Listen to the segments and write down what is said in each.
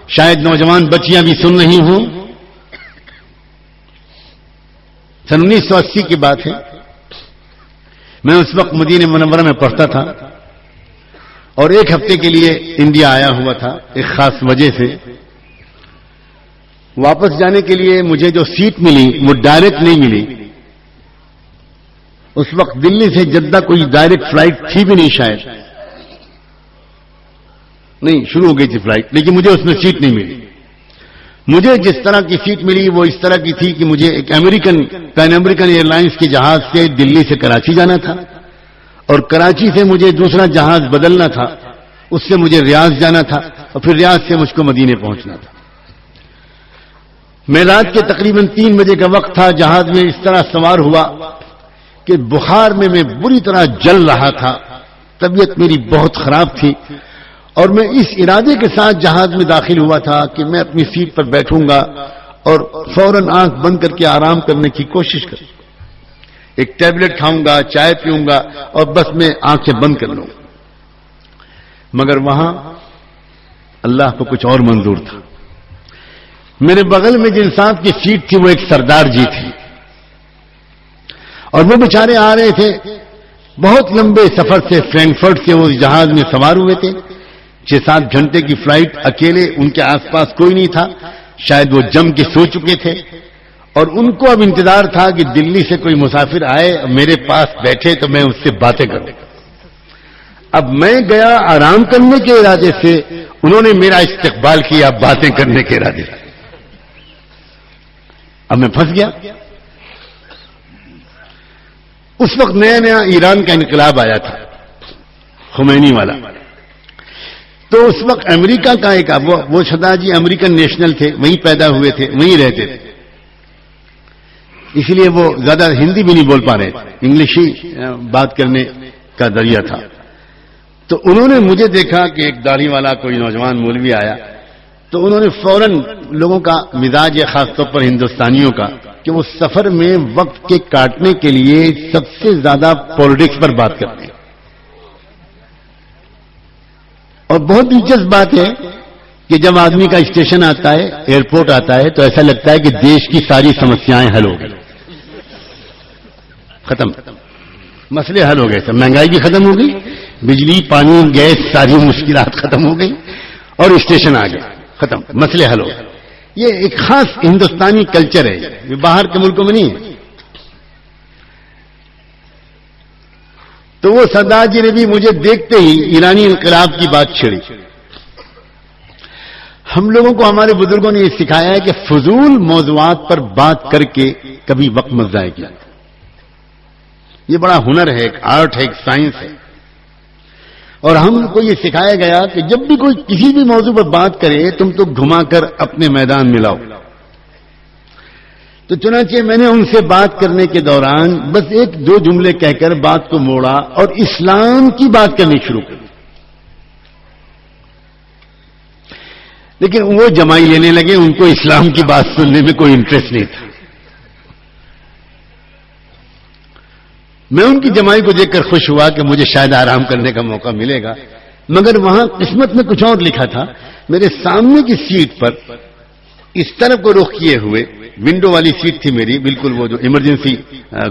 شاید نوجوان بچیاں بھی سن رہی ہوں. سن 1980 کی بات ہے. میں اس وقت مدینہ منورہ میں پڑھتا تھا اور ایک ہفتے کے لیے انڈیا آیا ہوا تھا ایک خاص وجہ سے. واپس جانے کے لیے مجھے جو سیٹ ملی وہ ڈائریکٹ نہیں ملی. اس وقت دلی سے جدہ کوئی ڈائریکٹ فلائٹ تھی بھی نہیں، شاید نہیں، شروع ہو گئی تھی فلائٹ، لیکن مجھے اس میں سیٹ نہیں ملی. مجھے جس طرح کی سیٹ ملی وہ اس طرح کی تھی کہ مجھے ایک پین امریکن ایئر لائنس کے جہاز سے دلی سے کراچی جانا تھا اور کراچی سے مجھے دوسرا جہاز بدلنا تھا، اس سے مجھے ریاض جانا تھا اور پھر ریاض سے مجھ کو مدینے پہنچنا تھا. میں رات کے تقریباً 3 بجے کا وقت تھا. جہاز میں اس طرح سوار ہوا کہ بخار میں بری طرح جل رہا تھا. طبیعت میری بہت خراب تھی اور میں اس ارادے کے ساتھ جہاز میں داخل ہوا تھا کہ میں اپنی سیٹ پر بیٹھوں گا اور فوراً آنکھ بند کر کے آرام کرنے کی کوشش کروں. ایک ٹیبلٹ کھاؤں گا، چائے پیوں گا اور بس میں آنکھیں بند کر لوں. مگر وہاں اللہ کو کچھ اور منظور تھا. میرے بغل میں جن صاحب کی سیٹ تھی وہ ایک سردار جی تھی اور وہ بیچارے آ رہے تھے بہت لمبے سفر سے. فرینکفرٹ سے وہ جہاز میں سوار ہوئے تھے. 6-7 گھنٹے کی فلائٹ، اکیلے، ان کے آس پاس کوئی نہیں تھا. شاید وہ جم کے سو چکے تھے اور ان کو اب انتظار تھا کہ دلی سے کوئی مسافر آئے میرے پاس بیٹھے تو میں اس سے باتیں کروں. اب میں گیا آرام کرنے کے ارادے سے، انہوں نے میرا استقبال کیا باتیں کرنے کے ارادے سے. اب میں پھنس گیا. اس وقت نیا نیا ایران کا انقلاب آیا تھا، خمینی والا. تو اس وقت امریکہ کا ایک وہ سردار جی امریکن نیشنل تھے، وہیں پیدا ہوئے تھے، وہیں رہتے تھے، اس لیے وہ زیادہ ہندی بھی نہیں بول پا رہے، انگلش ہی بات کرنے کا ذریعہ تھا. تو انہوں نے مجھے دیکھا کہ ایک داڑھی والا کوئی نوجوان مولوی آیا تو انہوں نے فوراً لوگوں کا مزاج ہے، خاص طور پر ہندوستانیوں کا، کہ وہ سفر میں وقت کے کاٹنے کے لیے سب سے زیادہ پالیٹکس پر بات کرتے ہیں. اور بہت دلچسپ بات ہے کہ جب آدمی کا اسٹیشن آتا ہے، ایئرپورٹ آتا ہے، تو ایسا لگتا ہے کہ دیش کی ساری سمسیایں حل ہو گئی، ختم، مسئلے حل ہو گئے. سب مہنگائی بھی ختم ہو گئی، بجلی، پانی، گیس، ساری مشکلات ختم ہو گئی اور اسٹیشن آ گیا، ختم، مسئلے حل ہو گئے. یہ ایک خاص ہندوستانی کلچر ہے، یہ باہر کے ملکوں میں نہیں ہے. تو وہ سردار جی نے بھی مجھے دیکھتے ہی ایرانی انقلاب کی بات چھڑی. ہم لوگوں کو ہمارے بزرگوں نے یہ سکھایا ہے کہ فضول موضوعات پر بات کر کے کبھی وقت مت ضائع کیا. یہ بڑا ہنر ہے، ایک آرٹ ہے، ایک سائنس ہے. اور ہم کو یہ سکھایا گیا کہ جب بھی کوئی کسی بھی موضوع پر بات کرے تم تو گھما کر اپنے میدان میں لاؤ. تو چنانچہ میں نے ان سے بات کرنے کے دوران بس 1-2 جملے کہہ کر بات کو موڑا اور اسلام کی بات کرنی شروع کی. لیکن وہ جمائی لینے لگے، ان کو اسلام کی بات سننے میں کوئی انٹرسٹ نہیں تھا. میں ان کی جمائی کو دیکھ کر خوش ہوا کہ مجھے شاید آرام کرنے کا موقع ملے گا. مگر وہاں قسمت میں کچھ اور لکھا تھا. میرے سامنے کی سیٹ پر اس طرف کو رخ کیے ہوئے، ونڈو والی سیٹ تھی میری، بالکل وہ جو ایمرجنسی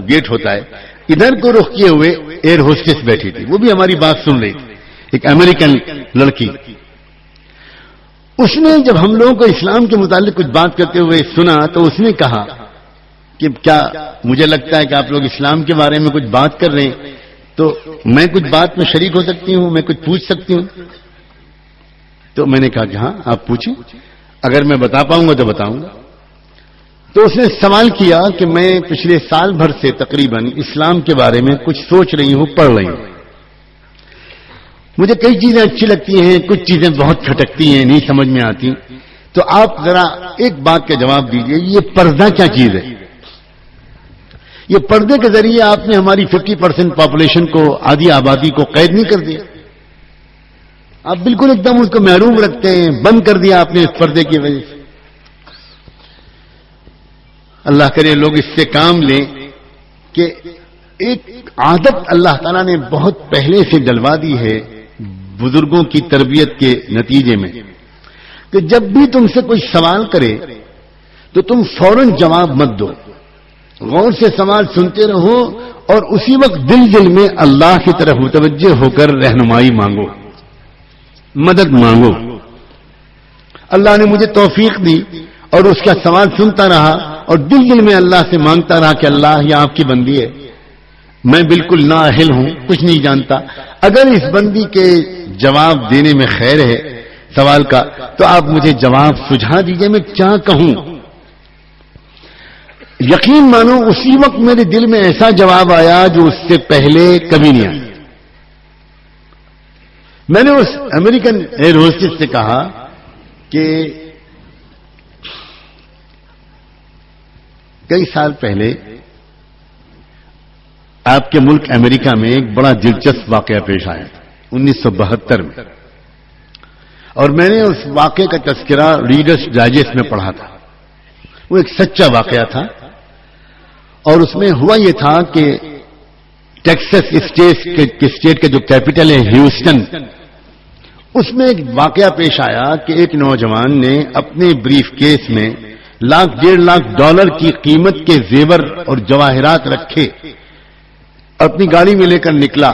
گیٹ ہوتا ہے، ادھر کو رخ کیے ہوئے ایئر ہوسٹس بیٹھی تھی. وہ بھی ہماری بات سن رہی تھی، ایک امریکن لڑکی. اس نے جب ہم لوگوں کو اسلام کے متعلق کچھ بات کرتے ہوئے سنا تو اس نے کہا کہ کیا مجھے لگتا ہے کہ آپ لوگ اسلام کے بارے میں کچھ بات کر رہے ہیں تو میں کچھ بات میں شریک ہو سکتی ہوں، میں کچھ پوچھ سکتی ہوں. تو میں نے کہا کہ ہاں آپ پوچھیں، اگر میں بتا پاؤں گا تو بتاؤں گا. تو اس نے سوال کیا کہ میں پچھلے سال بھر سے تقریباً اسلام کے بارے میں کچھ سوچ رہی ہوں، پڑھ رہی ہوں. مجھے کئی چیزیں اچھی لگتی ہیں، کچھ چیزیں بہت کھٹکتی ہیں، نہیں سمجھ میں آتی. تو آپ ذرا ایک بات کا جواب دیجئے، یہ پردہ کیا چیز ہے؟ یہ پردے کے ذریعے آپ نے ہماری 50% پاپولیشن کو، آدھی آبادی کو قید نہیں کر دیا؟ آپ بالکل ایک دم اس کو محروم رکھتے ہیں، بند کر دیا آپ نے اس پردے کی وجہ سے. اللہ کرے لوگ اس سے کام لیں کہ ایک عادت اللہ تعالیٰ نے بہت پہلے سے ڈلوا دی ہے بزرگوں کی تربیت کے نتیجے میں. کہ جب بھی تم سے کوئی سوال کرے تو تم فوراً جواب مت دو، غور سے سوال سنتے رہو اور اسی وقت دل میں اللہ کی طرف متوجہ ہو کر رہنمائی مانگو، مدد مانگو۔ اللہ نے مجھے توفیق دی اور اس کا سوال سنتا رہا اور دل میں اللہ سے مانگتا رہا کہ اللہ یہ آپ کی بندی ہے، میں بالکل نااہل ہوں، کچھ نہیں جانتا، اگر اس بندی کے جواب دینے میں خیر ہے سوال کا تو آپ مجھے جواب سجھا دیجئے، میں کیا کہوں۔ یقین مانو اسی وقت میرے دل میں ایسا جواب آیا جو اس سے پہلے کبھی نہیں آیا۔ میں نے اس امریکن ایئر ہوسٹس سے کہا کہ کئی سال پہلے آپ کے ملک امریکہ میں ایک بڑا دلچسپ واقعہ پیش آیا 1972 میں، اور میں نے اس واقعے کا تذکرہ ریڈرز ڈائجسٹ میں پڑھا تھا۔ وہ ایک سچا واقعہ تھا اور اس میں ہوا یہ تھا کہ ٹیکساس اسٹیٹ کا جو کیپٹل ہے ہیوسٹن، اس میں ایک واقعہ پیش آیا کہ ایک نوجوان نے اپنے بریف کیس میں $1.5 کی قیمت کے زیور اور جواہرات رکھے، اپنی گاڑی میں لے کر نکلا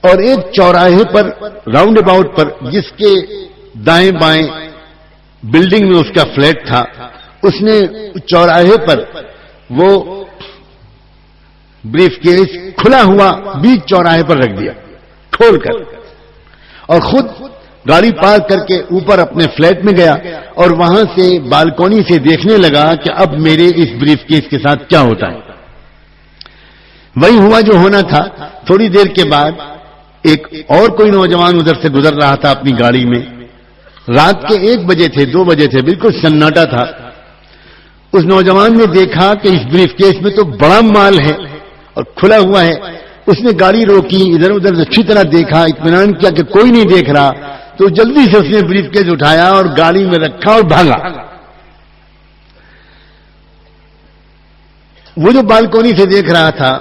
اور ایک چوراہے پر راؤنڈ اباؤٹ پر جس کے دائیں بائیں بلڈنگ میں اس کا فلیٹ تھا، اس نے چوراہے پر وہ بریف کیس کھلا ہوا بیچ چوراہے پر رکھ دیا کھول کر، اور خود گاڑی پارک کر کے اوپر اپنے فلیٹ میں گیا اور وہاں سے بالکونی سے دیکھنے لگا کہ اب میرے اس بریف کیس کے ساتھ کیا ہوتا ہے۔ وہی ہوا جو ہونا تھا۔ تھوڑی دیر کے بعد ایک اور کوئی نوجوان ادھر سے گزر رہا تھا اپنی گاڑی میں، رات کے 1 بجے تھے 2 بجے تھے، بالکل سناٹا تھا۔ اس نوجوان نے دیکھا کہ اس بریف کیس میں تو بڑا مال ہے اور کھلا ہوا ہے۔ اس نے گاڑی روکی، ادھر ادھر اچھی طرح دیکھا، اطمینان کیا کہ کوئی نہیں دیکھ رہا، تو جلدی سے اس نے بریف کیس اٹھایا اور گاڑی میں رکھا اور بھاگا۔ وہ جو بالکونی سے دیکھ رہا تھا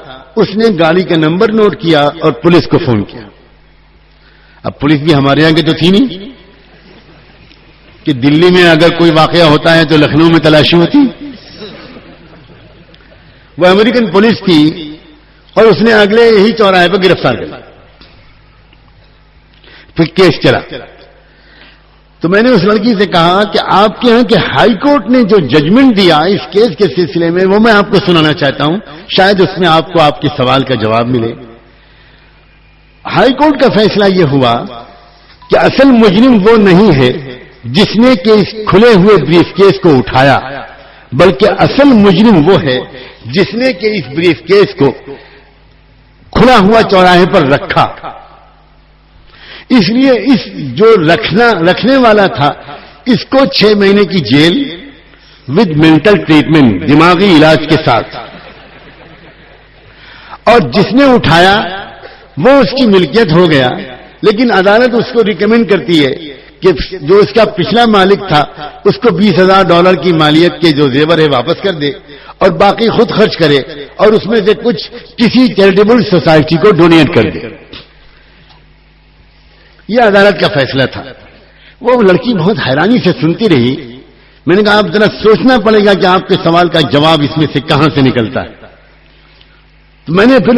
اس نے گاڑی کا نمبر نوٹ کیا اور پولیس کو فون کیا۔ اب پولیس بھی ہمارے یہاں کی تو تھی نہیں کہ دلی میں اگر کوئی واقعہ ہوتا ہے تو لکھنؤ میں تلاشی ہوتی، وہ امریکن پولیس تھی اور اس نے اگلے ہی چوراہے پر گرفتار کر لیا۔ پھر کیس چلا تو میں نے اس لڑکی سے کہا کہ آپ کے یہاں کے ہائی کورٹ نے جو ججمنٹ دیا اس کیس کے سلسلے میں وہ میں آپ کو سنانا چاہتا ہوں، شاید اس میں آپ کو آپ کے سوال کا جواب ملے۔ ہائی کورٹ کا فیصلہ یہ ہوا کہ اصل مجرم وہ نہیں ہے جس نے کہ اس کھلے ہوئے بریف کیس کو اٹھایا، بلکہ اصل مجرم وہ ہے جس نے کہ اس بریف کیس کو کھلا ہوا چوراہے پر رکھا۔ اس لیے اس جو رکھنے والا تھا اس کو 6 مہینے کی جیل ود مینٹل ٹریٹمنٹ، دماغی علاج کے ساتھ، اور جس نے اٹھایا وہ اس کی ملکیت ہو گیا، لیکن عدالت اس کو ریکمینڈ کرتی ہے کہ جو اس کا پچھلا مالک تھا اس کو $20,000 کی مالیت کے جو زیور ہے واپس کر دے اور باقی خود خرچ کرے اور اس میں سے کچھ کسی چیریٹیبل سوسائٹی کو ڈونیٹ کر دے۔ یہ عدالت کا فیصلہ تھا۔ وہ لڑکی بہت حیرانی سے سنتی رہی۔ میں نے کہا آپ ذرا سوچنا پڑے گا کہ آپ کے سوال کا جواب اس میں سے کہاں سے نکلتا ہے۔ تو میں نے پھر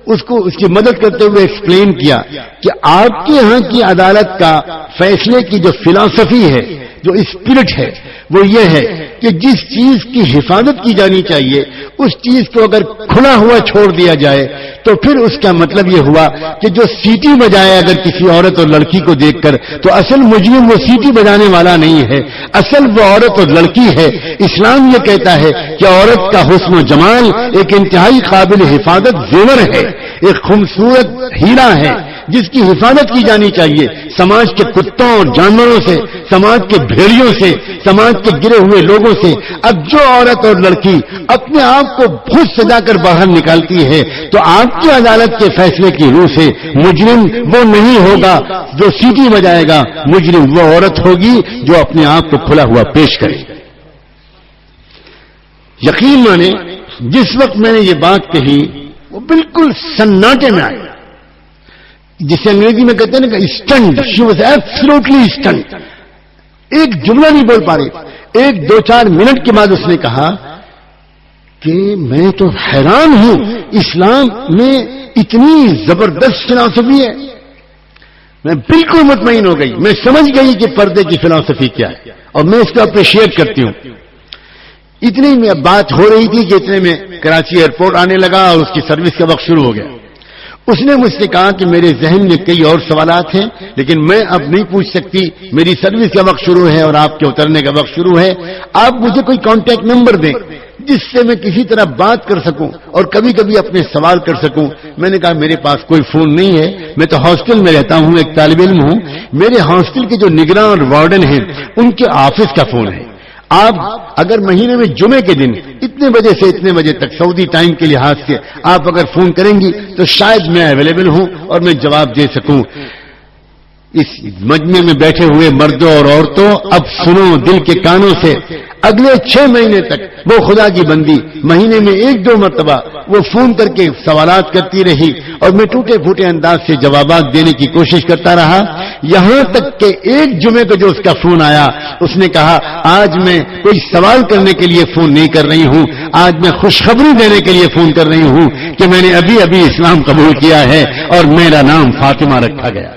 اس کو اس کی مدد کرتے ہوئے ایکسپلین کیا کہ آپ کے یہاں کی عدالت کا فیصلے کی جو فلسفی ہے، جو اسپرٹ ہے، وہ یہ ہے کہ جس چیز کی حفاظت کی جانی چاہیے اس چیز کو اگر کھلا ہوا چھوڑ دیا جائے تو پھر اس کا مطلب یہ ہوا کہ جو سیٹی بجائے اگر کسی عورت اور لڑکی کو دیکھ کر تو اصل مجرم وہ سیٹی بجانے والا نہیں ہے، اصل وہ عورت اور لڑکی ہے۔ اسلام یہ کہتا ہے کہ عورت کا حسن و جمال ایک انتہائی قابل حفاظت زیور ہے، ایک خوبصورت ہیرا ہے جس کی حفاظت کی جانی چاہیے سماج کے کتوں اور جانوروں سے، سماج کے بھیڑیوں سے، سماج کے گرے ہوئے لوگوں سے۔ اب جو عورت اور لڑکی اپنے آپ کو خود سجا کر باہر نکالتی ہے تو آپ کی عدالت کے فیصلے کی روح سے مجرم وہ نہیں ہوگا جو سیٹی بجائے گا، مجرم وہ عورت ہوگی جو اپنے آپ کو کھلا ہوا پیش کرے۔ یقین مانے جس وقت میں نے یہ بات کہی وہ بالکل سناٹے میں آئی، جسے انگریزی میں کہتے ہیں نا کہ stunned, she was absolutely stunned. ایک جملہ نہیں بول پا رہے. ایک 2-4 منٹ کے بعد اس نے کہا کہ میں تو حیران ہوں, اسلام میں اتنی زبردست فلسفی ہے. میں بالکل مطمئن ہو گئی, میں سمجھ گئی کہ پردے کی فلسفی کیا ہے, اور میں اس کو اپریشیٹ کرتی ہوں. اتنی میں بات ہو رہی تھی کہ اتنے میں کراچی ایئرپورٹ آنے لگا اور اس کی سروس کا وقت شروع ہو گیا. اس نے مجھ سے کہا کہ میرے ذہن میں کئی اور سوالات ہیں, لیکن میں اب نہیں پوچھ سکتی, میری سروس کا وقت شروع ہے اور آپ کے اترنے کا وقت شروع ہے. آپ مجھے کوئی کانٹیکٹ نمبر دیں جس سے میں کسی طرح بات کر سکوں اور کبھی کبھی اپنے سوال کر سکوں. میں نے کہا میرے پاس کوئی فون نہیں ہے, میں تو ہاسٹل میں رہتا ہوں, ایک طالب علم ہوں. میرے ہاسٹل کے جو نگراں اور وارڈن ہیں ان کے آفس کا فون ہے. آپ اگر مہینے میں جمعے کے دن اتنے بجے سے اتنے بجے تک سعودی ٹائم کے لحاظ سے آپ اگر فون کریں گی تو شاید میں اویلیبل ہوں اور میں جواب دے سکوں. اس مجمع میں بیٹھے ہوئے مردوں اور عورتوں, اب سنو دل کے کانوں سے, اگلے 6 مہینے تک وہ خدا کی بندی مہینے میں 1-2 مرتبہ وہ فون کر کے سوالات کرتی رہی اور میں ٹوٹے پھوٹے انداز سے جوابات دینے کی کوشش کرتا رہا. یہاں تک کہ ایک جمعے کو جو اس کا فون آیا, اس نے کہا آج میں کوئی سوال کرنے کے لیے فون نہیں کر رہی ہوں, آج میں خوشخبری دینے کے لیے فون کر رہی ہوں کہ میں نے ابھی ابھی اسلام قبول کیا ہے اور میرا نام فاطمہ رکھا گیا.